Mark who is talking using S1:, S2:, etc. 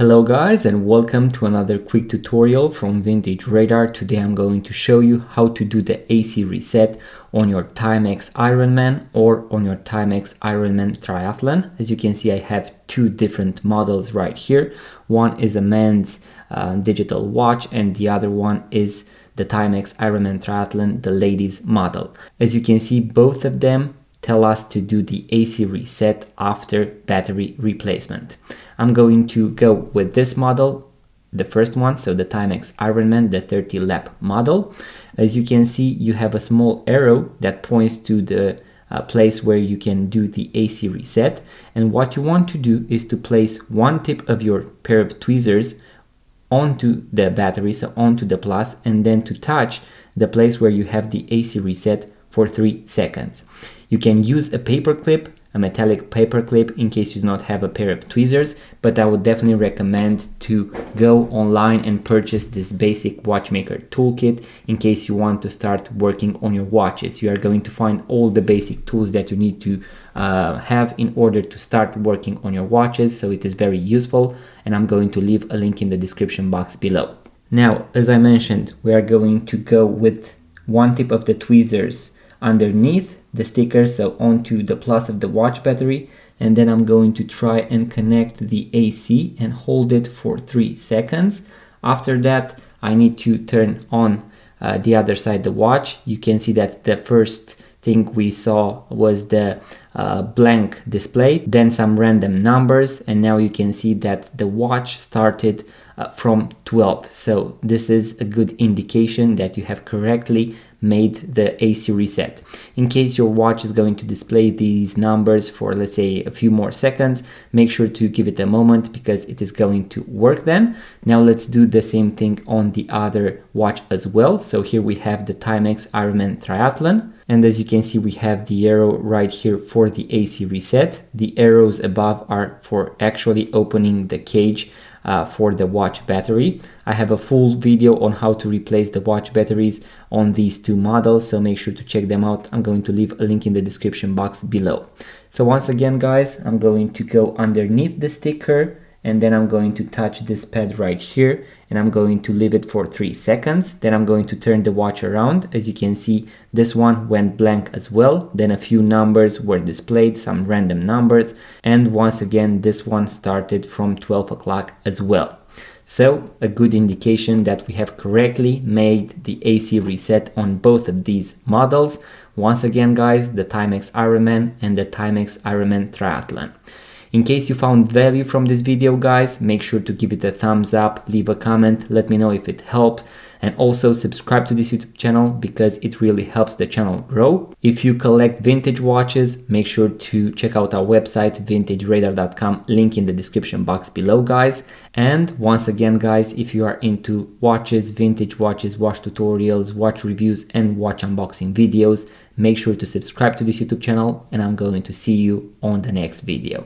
S1: Hello guys, and welcome to another quick tutorial from Vintage Radar. Today I'm going to show you how to do the AC reset on your Timex Ironman or on your Timex Ironman Triathlon. As you can see, I have two different models right here. One is a men's digital watch and the other one is the Timex Ironman Triathlon, the ladies model. As you can see, both of them tell us to do the AC reset after battery replacement. I'm going to go with this model, the first one, so the Timex Ironman, the 30 lap model. As you can see, you have a small arrow that points to the place where you can do the AC reset. And what you want to do is to place one tip of your pair of tweezers onto the battery, so onto the plus, and then to touch the place where you have the AC reset for 3 seconds. You can use a paper clip, a metallic paper clip, in case you do not have a pair of tweezers, but I would definitely recommend to go online and purchase this basic watchmaker toolkit in case you want to start working on your watches. You are going to find all the basic tools that you need to have in order to start working on your watches, so it is very useful, and I'm going to leave a link in the description box below. Now, as I mentioned, we are going to go with one tip of the tweezers underneath the sticker, so onto the plus of the watch battery, and then I'm going to try and connect the AC and hold it for 3 seconds. After that, I need to turn on the other side the watch. You can see that the first thing we saw was the blank display, then some random numbers, and now you can see that the watch started from 12. So this is a good indication that you have correctly made the AC reset. In case your watch is going to display these numbers for, let's say, a few more seconds, make sure to give it a moment because it is going to work then. Now let's do the same thing on the other watch as well. So here we have the Timex Ironman Triathlon, and as you can see, we have the arrow right here for the AC reset. The arrows above are for actually opening the cage for the watch battery. I have a full video on how to replace the watch batteries on these two models, so make sure to check them out. I'm going to leave a link in the description box below. So once again guys, I'm going to go underneath the sticker, and then I'm going to touch this pad right here, and I'm going to leave it for 3 seconds. Then I'm going to turn the watch around. As you can see, this one went blank as well. Then a few numbers were displayed, some random numbers, and once again this one started from 12 o'clock as well. So a good indication that we have correctly made the AC reset on both of these models. Once again guys, the Timex Ironman and the Timex Ironman Triathlon. In case you found value from this video guys, make sure to give it a thumbs up, leave a comment, let me know if it helped, and also subscribe to this YouTube channel because it really helps the channel grow. If you collect vintage watches, make sure to check out our website vintageradar.com, link in the description box below guys. And once again guys, if you are into watches, vintage watches, watch tutorials, watch reviews and watch unboxing videos, make sure to subscribe to this YouTube channel, and I'm going to see you on the next video.